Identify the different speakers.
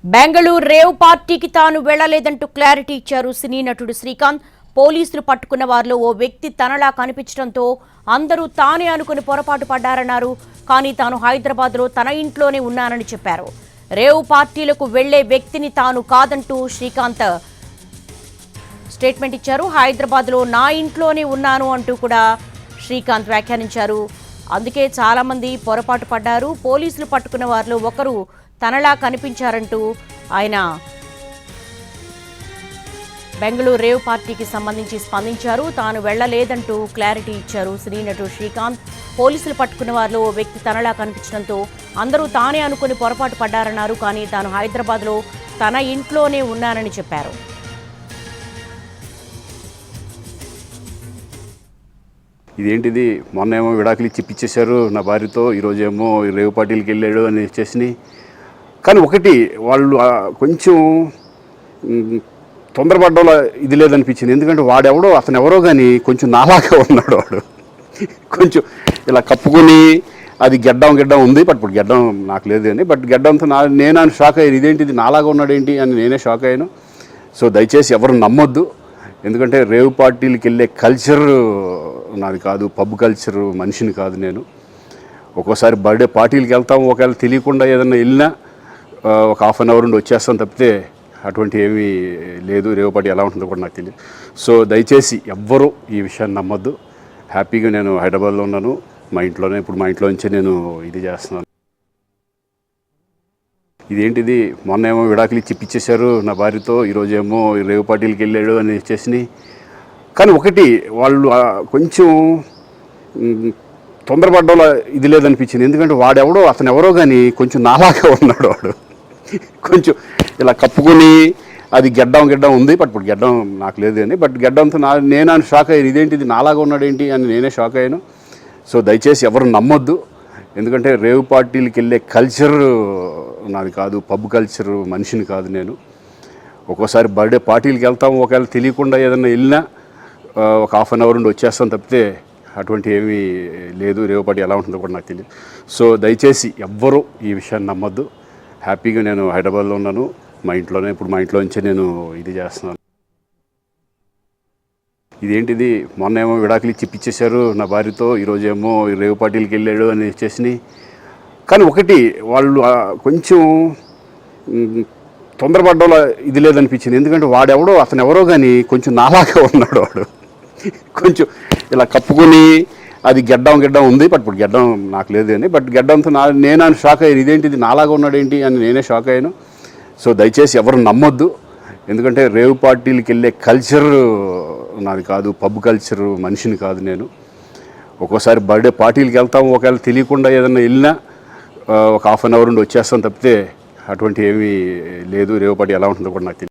Speaker 1: Bengaluru rave పార్టీకి తాను వెళ్లలేదంటూ clarity ఇచ్చారు సినీ నటుడు శ్రీకాంత్. పోలీసులు పట్టుకున్న వారిలో ఓ వ్యక్తి తనలా కనిపించడంతో అందరూ తానే అనుకుని పొరపాటు పడ్డారన్నారు. కానీ తాను హైదరాబాద్లో తన ఇంట్లోనే ఉన్నానని చెప్పారు. రేవ్ పార్టీలకు వెళ్లే వ్యక్తిని తాను కాదంటూ శ్రీకాంత్ స్టేట్మెంట్ ఇచ్చారు. హైదరాబాద్లో నా ఇంట్లోనే ఉన్నాను అంటూ కూడా శ్రీకాంత్ వ్యాఖ్యానించారు. అందుకే చాలా మంది పొరపాటు పడ్డారు. పోలీసులు పట్టుకున్న వారిలో ఒకరు తనలా కనిపించారంటూ ఆయన బెంగళూరు రేవ్ పార్టీకి సంబంధించి స్పందించారు. తాను వెళ్లలేదంటూ క్లారిటీ ఇచ్చారు సినీ నటుడు శ్రీకాంత్. పోలీసులు పట్టుకున్న వారిలో ఓ వ్యక్తి తనలా కనిపించడంతో అందరూ తానే అనుకుని పొరపాటు పడ్డారన్నారు. కానీ తాను హైదరాబాద్లో తన ఇంట్లోనే ఉన్నానని చెప్పారు.
Speaker 2: ఇదేంటిది, మొన్న ఏమో విడాకులు ఇచ్చి పిచ్చేశారు నా భార్యతో, ఈరోజేమో రేవు పార్టీలకి వెళ్ళాడు అని వచ్చేసి. కానీ ఒకటి వాళ్ళు కొంచెం తొందరపడ్డంలో ఇది లేదనిపించింది. ఎందుకంటే వాడెవడో అతను ఎవరో కానీ కొంచెం నాలాగా ఉన్నాడు. వాడు కొంచెం ఇలా కప్పుకొని అది గెడ్డం ఉంది, బట్ ఇప్పుడు గెడ్డం నాకు లేదు అని, బట్ గెడ్డంతో నేను అని షాక్ అయ్యాను. ఇదేంటిది నాలాగా ఉన్నాడు ఏంటి అని నేనే షాక్ అయ్యాను. సో దయచేసి ఎవరు నమ్మొద్దు. ఎందుకంటే రేవ్ పార్టీలకి వెళ్ళే కల్చర్ నాది కాదు, పబ్ కల్చర్ మనిషిని కాదు నేను. ఒక్కోసారి బర్త్డే పార్టీలకి వెళ్తాము, ఒకవేళ తెలియకుండా ఏదైనా వెళ్ళినా ఒక హాఫ్ అన్ అవర్ నుండి వచ్చేస్తాను తప్పితే అటువంటి ఏమీ లేదు. రేవ్ పార్టీ ఎలా ఉంటుందో కూడా నాకు తెలియదు. సో దయచేసి ఎవ్వరూ ఈ విషయాన్ని నమ్మొద్దు. హ్యాపీగా నేను హైదరాబాద్లో ఉన్నాను, మా ఇంట్లోనే. ఇప్పుడు మా ఇంట్లో నుంచే నేను ఇది చేస్తున్నాను. ఇదేంటిది, మొన్న ఏమో విడాకులు ఇచ్చి పిచ్చేశారు నా భార్యతో, ఈరోజేమో రేవ్ పార్టీలకి వెళ్ళాడు అని వచ్చేసి. కానీ ఒకటి వాళ్ళు కొంచెం తొందరపడ్డంలో ఇది లేదనిపించింది. ఎందుకంటే వాడెవడో అతను ఎవరో కానీ కొంచెం నాలాగా ఉన్నాడు. వాడు కొంచెం ఇలా కప్పుకొని అది గెడ్డం ఉంది, బట్ ఇప్పుడు గెడ్డం నాకు లేదు అని, బట్ గెడ్డంతో నేను అని షాక్ అయ్యాను. ఇదేంటిది నాలాగా ఉన్నాడు ఏంటి అని నేనే షాక్ అయ్యాను. సో దయచేసి ఎవరు నమ్మొద్దు. ఎందుకంటే రేవ్ పార్టీలకి వెళ్ళే కల్చర్ నాది కాదు, పబ్ కల్చర్ మనిషిని కాదు నేను. ఒక్కోసారి బర్త్డే పార్టీలకి వెళ్తాము, ఒకవేళ తెలియకుండా ఏదైనా వెళ్ళినా ఒక హాఫ్ అన్ అవర్ నుండి వచ్చేస్తాను తప్పితే అటువంటి ఏమీ లేదు. రేవ్ పార్టీ ఎలా ఉంటుందో కూడా నాకు తెలియదు. సో దయచేసి ఎవ్వరూ ఈ విషయాన్ని నమ్మొద్దు. హ్యాపీగా నేను హైదరాబాద్లో ఉన్నాను, మా ఇంట్లోనే. ఇప్పుడు మా ఇంట్లో నుంచే నేను ఇది చేస్తున్నాను. ఇదేంటిది, మొన్న ఏమో విడాకులు ఇచ్చి పిచ్చేశారు నా భార్యతో, ఈరోజేమో రేవ్ పార్టీలకి వెళ్ళాడు అని వచ్చేసి. కానీ ఒకటి వాళ్ళు కొంచెం తొందరపడ్డంలో ఇది లేదనిపించింది. ఎందుకంటే వాడెవడో అతను ఎవరో కానీ కొంచెం నాలాగా ఉన్నాడు. వాడు కొంచెం ఇలా కప్పుకొని అది గెడ్డం ఉంది, బట్ ఇప్పుడు గెడ్డం నాకు లేదు అని, బట్ గెడ్డంతో నేను అని షాక్ అయ్యాను. ఇదేంటిది నాలాగా ఉన్నాడు ఏంటి అని నేనే షాక్ అయ్యాను. సో దయచేసి ఎవరు నమ్మొద్దు. ఎందుకంటే రేవ్ పార్టీలకి వెళ్ళే కల్చర్ నాది కాదు, పబ్ కల్చర్ మనిషిని కాదు నేను. ఒక్కోసారి బర్త్డే పార్టీలకి వెళ్తాము, ఒకవేళ తెలియకుండా ఏదైనా వెళ్ళినా ఒక హాఫ్ అన్ అవర్ నుండి వచ్చేస్తాను తప్పితే అటువంటి ఏమీ లేదు. రేవ్ పార్టీ ఎలా ఉంటుందో కూడా నాకు తెలియదు.